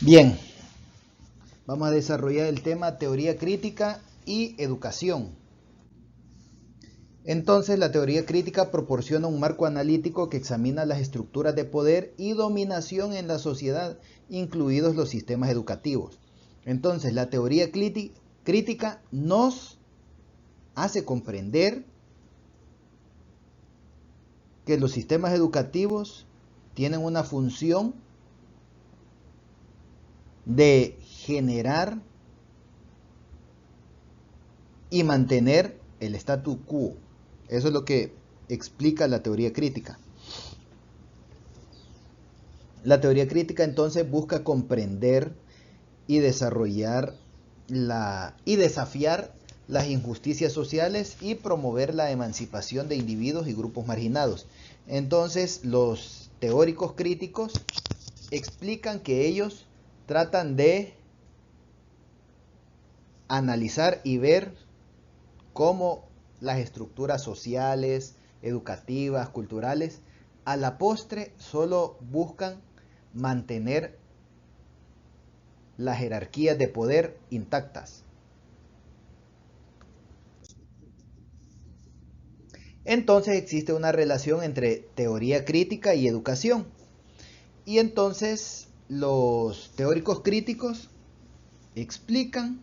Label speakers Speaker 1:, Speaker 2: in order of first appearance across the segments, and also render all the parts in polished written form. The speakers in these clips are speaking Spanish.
Speaker 1: Bien, vamos a desarrollar el tema teoría crítica y educación. Entonces, la teoría crítica proporciona un marco analítico que examina las estructuras de poder y dominación en la sociedad, incluidos los sistemas educativos. Entonces, la teoría crítica nos hace comprender que los sistemas educativos tienen una función de generar y mantener el statu quo. Eso es lo que explica la teoría crítica. La teoría crítica entonces busca comprender y desarrollar y desafiar las injusticias sociales y promover la emancipación de individuos y grupos marginados. Entonces, los teóricos críticos explican que ellos tratan de analizar y ver cómo las estructuras sociales, educativas, culturales, a la postre solo buscan mantener las jerarquías de poder intactas. Entonces existe una relación entre teoría crítica y educación. Y entonces los teóricos críticos explican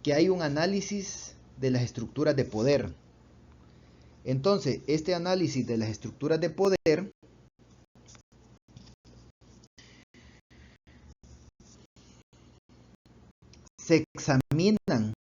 Speaker 1: que hay un análisis de las estructuras de poder. Entonces, este análisis de las estructuras de poder se examinan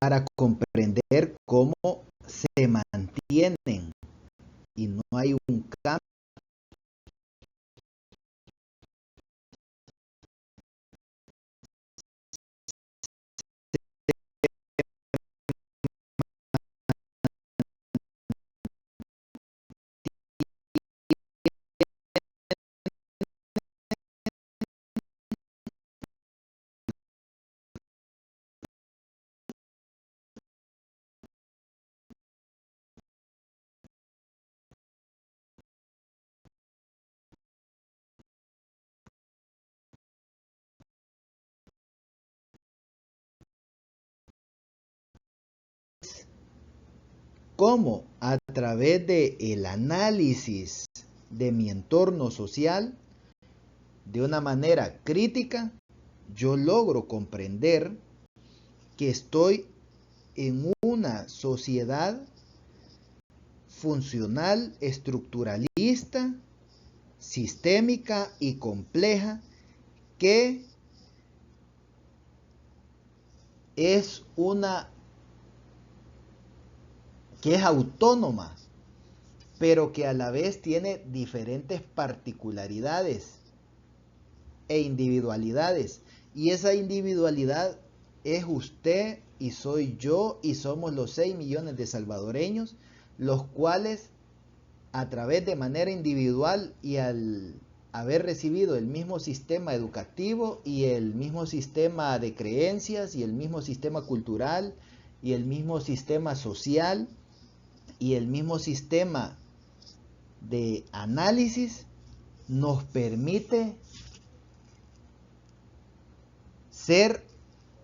Speaker 1: para comprender cómo se mantienen y no hay un cambio cómo a través del análisis de mi entorno social, de una manera crítica, yo logro comprender que estoy en una sociedad funcional, estructuralista, sistémica y compleja que es autónoma, pero que a la vez tiene diferentes particularidades e individualidades. Y esa individualidad es usted y soy yo y somos los 6 millones de salvadoreños, los cuales a través de manera individual y al haber recibido el mismo sistema educativo y el mismo sistema de creencias y el mismo sistema cultural y el mismo sistema social y el mismo sistema de análisis, nos permite ser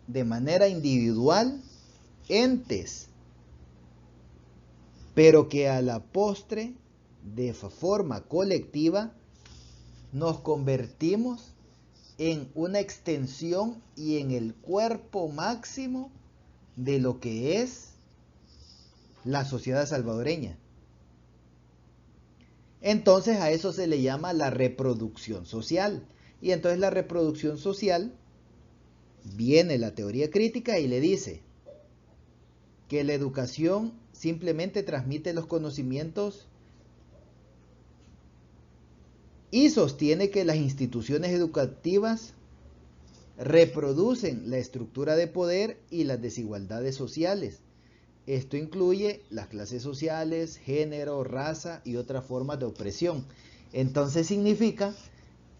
Speaker 1: de manera individual entes, pero que a la postre, de forma colectiva, nos convertimos en una extensión y en el cuerpo máximo de lo que es la sociedad salvadoreña. Entonces a eso se le llama la reproducción social. Y entonces la reproducción social, viene la teoría crítica y le dice que la educación simplemente transmite los conocimientos y sostiene que las instituciones educativas reproducen la estructura de poder y las desigualdades sociales. Esto incluye las clases sociales, género, raza y otras formas de opresión. Entonces significa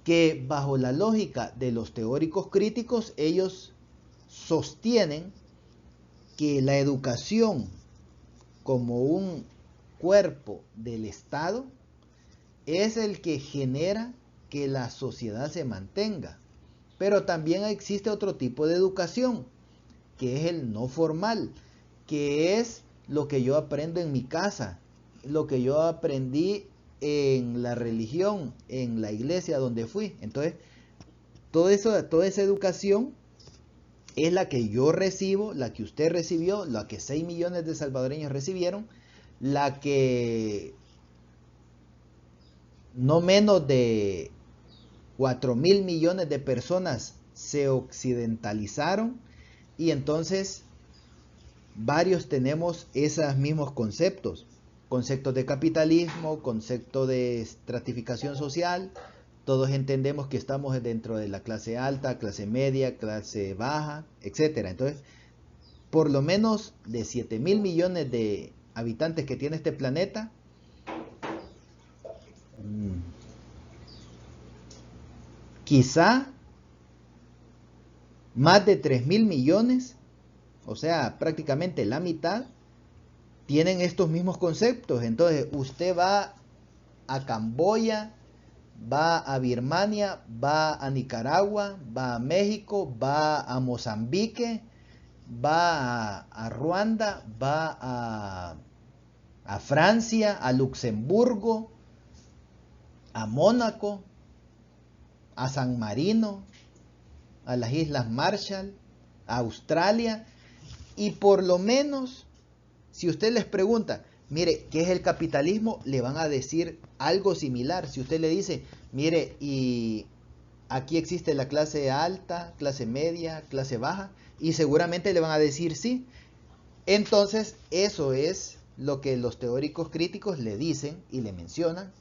Speaker 1: que bajo la lógica de los teóricos críticos, ellos sostienen que la educación como un cuerpo del Estado es el que genera que la sociedad se mantenga. Pero también existe otro tipo de educación, que es el no formal, que es lo que yo aprendo en mi casa, lo que yo aprendí en la religión, en la iglesia donde fui. Entonces, toda esa educación es la que yo recibo, la que usted recibió, la que 6 millones de salvadoreños recibieron, la que no menos de 4.000 millones de personas se occidentalizaron, y entonces varios tenemos esos mismos conceptos. Conceptos de capitalismo, concepto de estratificación social. Todos entendemos que estamos dentro de la clase alta, clase media, clase baja, etcétera. Entonces, por lo menos de 7.000 millones de habitantes que tiene este planeta, quizá más de 3.000 millones, o sea, prácticamente la mitad, tienen estos mismos conceptos. Entonces, usted va a Camboya, va a Birmania, va a Nicaragua, va a México, va a Mozambique, va a Ruanda, va a Francia, a Luxemburgo, a Mónaco, a San Marino, a las Islas Marshall, a Australia, y por lo menos, si usted les pregunta, mire, ¿qué es el capitalismo?, le van a decir algo similar. Si usted le dice, mire, y aquí existe la clase alta, clase media, clase baja, y seguramente le van a decir sí. Entonces, eso es lo que los teóricos críticos le dicen y le mencionan,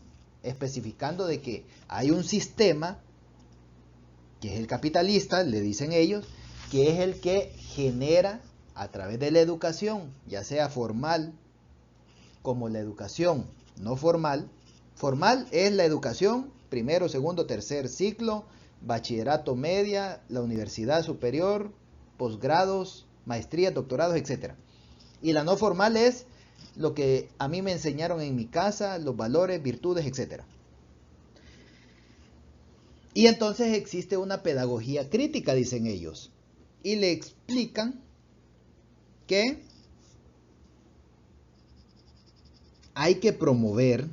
Speaker 1: especificando de que hay un sistema, que es el capitalista, le dicen ellos, que es el que genera a través de la educación, ya sea formal como la educación no formal. Formal es la educación, primero, segundo, tercer ciclo, bachillerato media, la universidad superior, posgrados, maestrías, doctorados, etc. Y la no formal es lo que a mí me enseñaron en mi casa, los valores, virtudes, etc. Y entonces existe una pedagogía crítica, dicen ellos, y le explican que hay que promover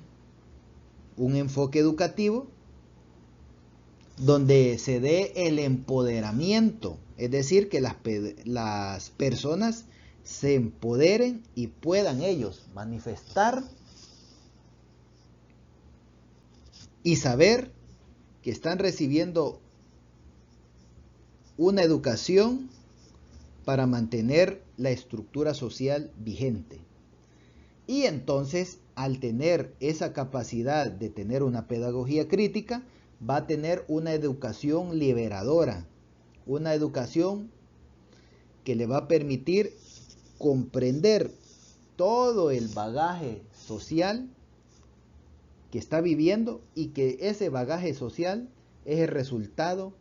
Speaker 1: un enfoque educativo donde se dé el empoderamiento, es decir, que las personas se empoderen y puedan ellos manifestar y saber que están recibiendo una educación para mantener la estructura social vigente. Y entonces, al tener esa capacidad de tener una pedagogía crítica, va a tener una educación liberadora, una educación que le va a permitir comprender todo el bagaje social que está viviendo, y que ese bagaje social es el resultado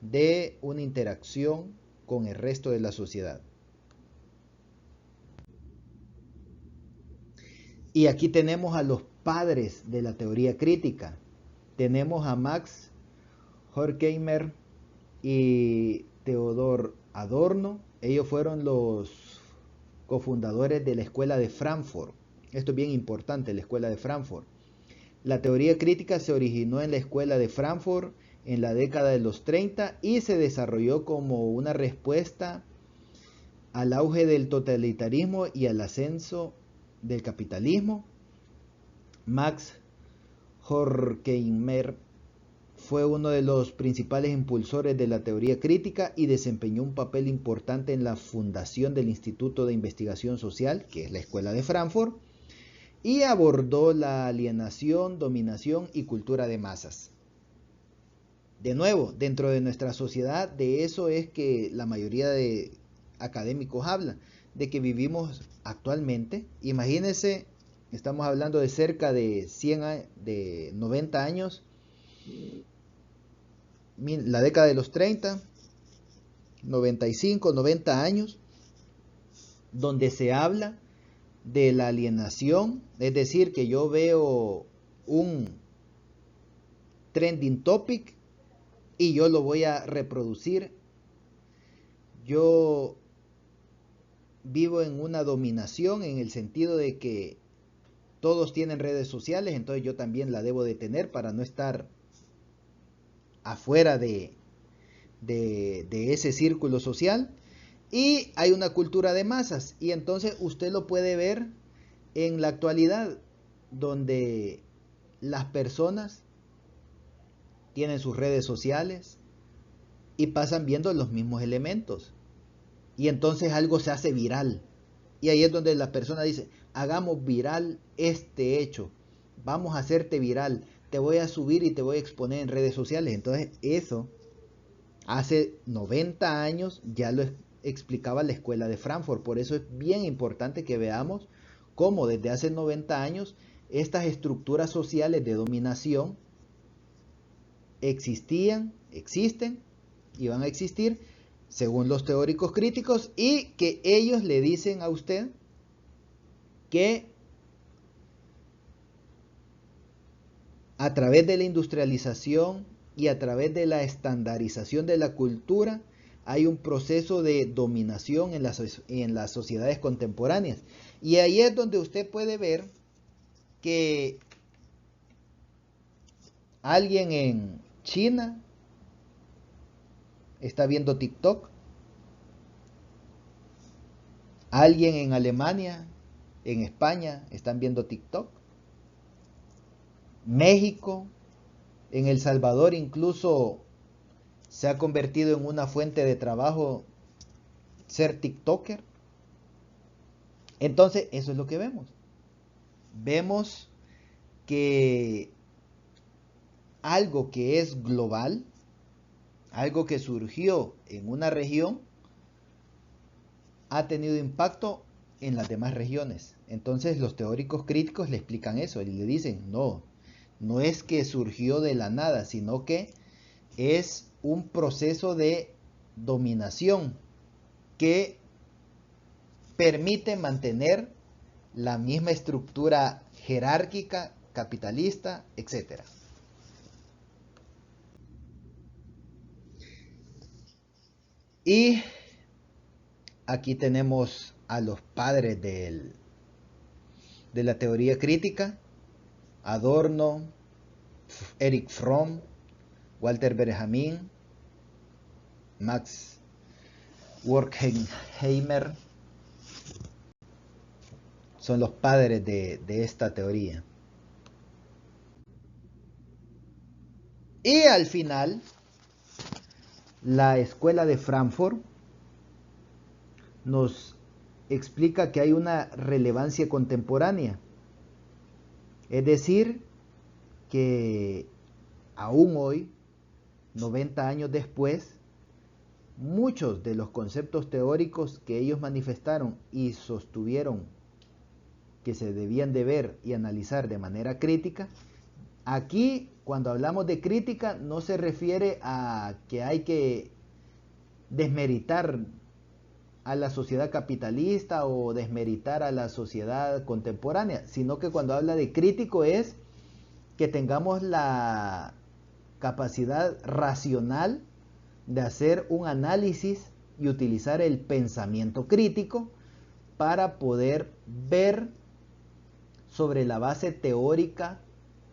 Speaker 1: de una interacción con el resto de la sociedad. Y aquí tenemos a los padres de la teoría crítica. Tenemos a Max Horkheimer y Theodor Adorno. Ellos fueron los cofundadores de la Escuela de Frankfurt. Esto es bien importante, la Escuela de Frankfurt. La teoría crítica se originó en la Escuela de Frankfurt en la década de los 30 y se desarrolló como una respuesta al auge del totalitarismo y al ascenso del capitalismo. Max Horkheimer fue uno de los principales impulsores de la teoría crítica y desempeñó un papel importante en la fundación del Instituto de Investigación Social, que es la Escuela de Frankfurt, y abordó la alienación, dominación y cultura de masas. De nuevo, dentro de nuestra sociedad, de eso es que la mayoría de académicos hablan, de que vivimos actualmente. Imagínense, estamos hablando de cerca de 90 años, la década de los 30, 95, 90 años, donde se habla de la alienación, es decir, que yo veo un trending topic y yo lo voy a reproducir. Yo vivo en una dominación en el sentido de que todos tienen redes sociales, entonces yo también la debo de tener para no estar afuera de ese círculo social. Y hay una cultura de masas, y entonces usted lo puede ver en la actualidad, donde las personas tienen sus redes sociales y pasan viendo los mismos elementos, y entonces algo se hace viral, y ahí es donde la persona dice: hagamos viral este hecho, vamos a hacerte viral, te voy a subir y te voy a exponer en redes sociales. Entonces eso hace 90 años ya lo explicaba la escuela de Frankfurt. Por eso es bien importante que veamos cómo desde hace 90 años estas estructuras sociales de dominación existían, existen y van a existir según los teóricos críticos, y que ellos le dicen a usted que a través de la industrialización y a través de la estandarización de la cultura hay un proceso de dominación en las sociedades contemporáneas. Y ahí es donde usted puede ver que alguien en China está viendo TikTok, alguien en Alemania, en España están viendo TikTok, México, en El Salvador incluso se ha convertido en una fuente de trabajo ser TikToker. Entonces eso es lo que vemos. Vemos que algo que es global, algo que surgió en una región, ha tenido impacto en las demás regiones. Entonces los teóricos críticos le explican eso y le dicen: no, no es que surgió de la nada, sino que es un proceso de dominación que permite mantener la misma estructura jerárquica, capitalista, etc. Y aquí tenemos a los padres de la teoría crítica: Adorno, Erich Fromm, Walter Benjamin, Max Horkheimer. Son los padres de esta teoría. Y al final, la escuela de Frankfurt nos explica que hay una relevancia contemporánea. Es decir, que aún hoy, 90 años después, muchos de los conceptos teóricos que ellos manifestaron y sostuvieron que se debían de ver y analizar de manera crítica, aquí cuando hablamos de crítica no se refiere a que hay que desmeritar a la sociedad capitalista o desmeritar a la sociedad contemporánea, sino que cuando habla de crítico es que tengamos la capacidad racional de hacer un análisis y utilizar el pensamiento crítico para poder ver sobre la base teórica,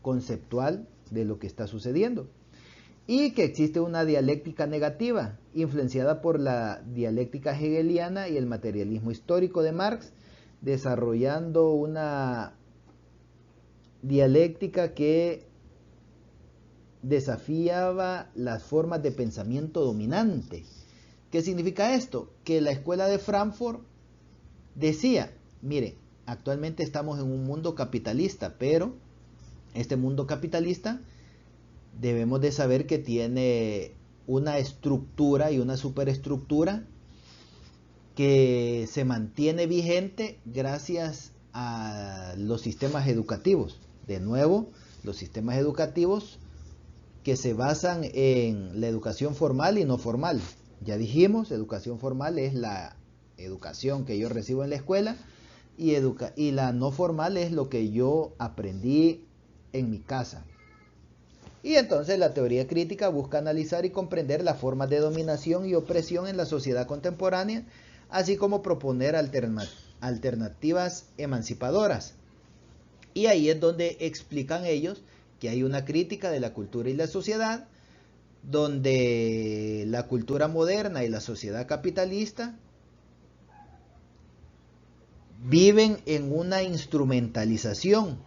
Speaker 1: conceptual de lo que está sucediendo. Y que existe una dialéctica negativa, influenciada por la dialéctica hegeliana y el materialismo histórico de Marx, desarrollando una dialéctica que desafiaba las formas de pensamiento dominante. ¿Qué significa esto? Que la escuela de Frankfurt decía: mire, actualmente estamos en un mundo capitalista, pero este mundo capitalista debemos de saber que tiene una estructura y una superestructura que se mantiene vigente gracias a los sistemas educativos. De nuevo, los sistemas educativos que se basan en la educación formal y no formal. Ya dijimos, educación formal es la educación que yo recibo en la escuela, y la no formal es lo que yo aprendí en mi casa. Y entonces la teoría crítica busca analizar y comprender las formas de dominación y opresión en la sociedad contemporánea, así como proponer alternativas emancipadoras. Y ahí es donde explican ellos que hay una crítica de la cultura y la sociedad, donde la cultura moderna y la sociedad capitalista viven en una instrumentalización,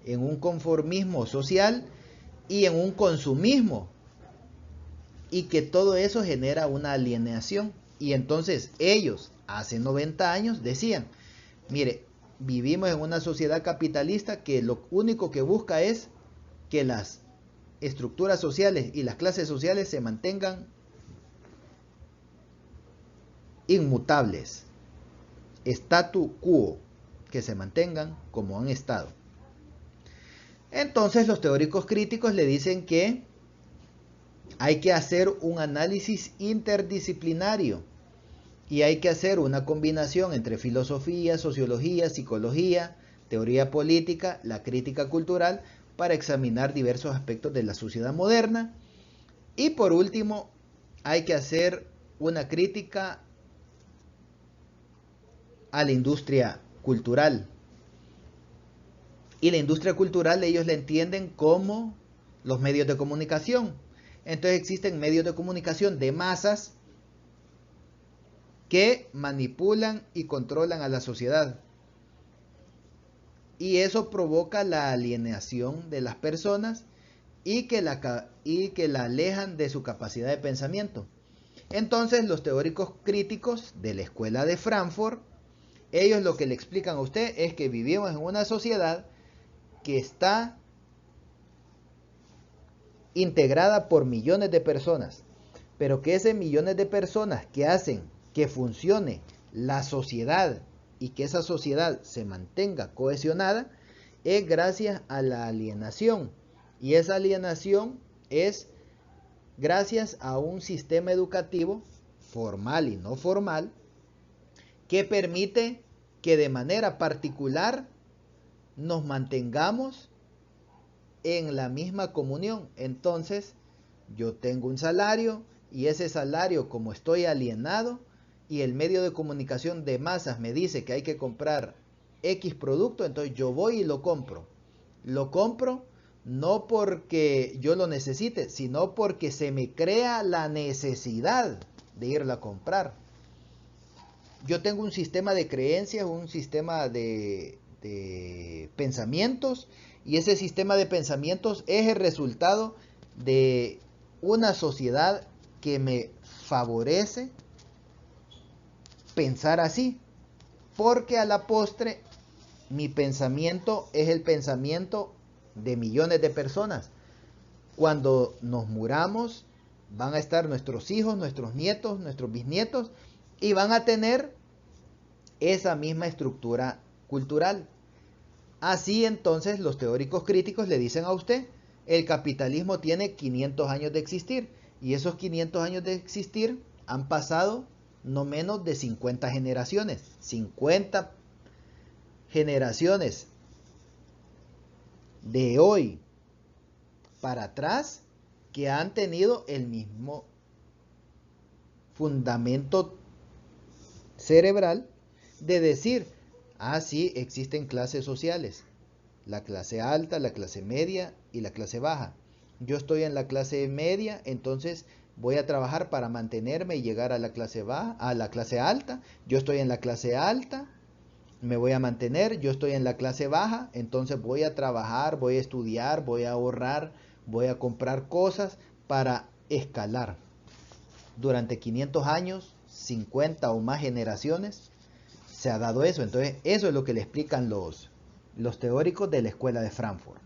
Speaker 1: en un conformismo social y en un consumismo, y que todo eso genera una alienación. Y entonces ellos, hace 90 años, decían, mire, vivimos en una sociedad capitalista que lo único que busca es que las estructuras sociales y las clases sociales se mantengan inmutables, statu quo, que se mantengan como han estado. Entonces los teóricos críticos le dicen que hay que hacer un análisis interdisciplinario y hay que hacer una combinación entre filosofía, sociología, psicología, teoría política, la crítica cultural, para examinar diversos aspectos de la sociedad moderna. Y por último, hay que hacer una crítica a la industria cultural. Y la industria cultural ellos la entienden como los medios de comunicación. Entonces existen medios de comunicación de masas que manipulan y controlan a la sociedad. Y eso provoca la alienación de las personas y que la alejan de su capacidad de pensamiento. Entonces los teóricos críticos de la escuela de Frankfurt, ellos lo que le explican a usted es que vivimos en una sociedad que está integrada por millones de personas, pero que esos millones de personas que hacen que funcione la sociedad y que esa sociedad se mantenga cohesionada es gracias a la alienación, y esa alienación es gracias a un sistema educativo formal y no formal que permite que de manera particular nos mantengamos en la misma comunión. Entonces yo tengo un salario y ese salario, como estoy alienado y el medio de comunicación de masas me dice que hay que comprar X producto, entonces yo voy y lo compro. Lo compro no porque yo lo necesite, sino porque se me crea la necesidad de irla a comprar. Yo tengo un sistema de creencias, un sistema de pensamientos, y ese sistema de pensamientos es el resultado de una sociedad que me favorece pensar así, porque a la postre mi pensamiento es el pensamiento de millones de personas. Cuando nos muramos, van a estar nuestros hijos, nuestros nietos, nuestros bisnietos, y van a tener esa misma estructura cultural. Así entonces los teóricos críticos le dicen a usted, el capitalismo tiene 500 años de existir, y esos 500 años de existir han pasado no menos de 50 generaciones. 50 generaciones de hoy para atrás que han tenido el mismo fundamento cerebral de decir, sí, existen clases sociales, la clase alta, la clase media y la clase baja. Yo estoy en la clase media, entonces voy a trabajar para mantenerme y llegar a la clase baja, a la clase alta. Yo estoy en la clase alta, me voy a mantener. Yo estoy en la clase baja, entonces voy a trabajar, voy a estudiar, voy a ahorrar, voy a comprar cosas para escalar. Durante 500 años, 50 o más generaciones, se ha dado eso. Entonces eso es lo que le explican los teóricos de la escuela de Frankfurt.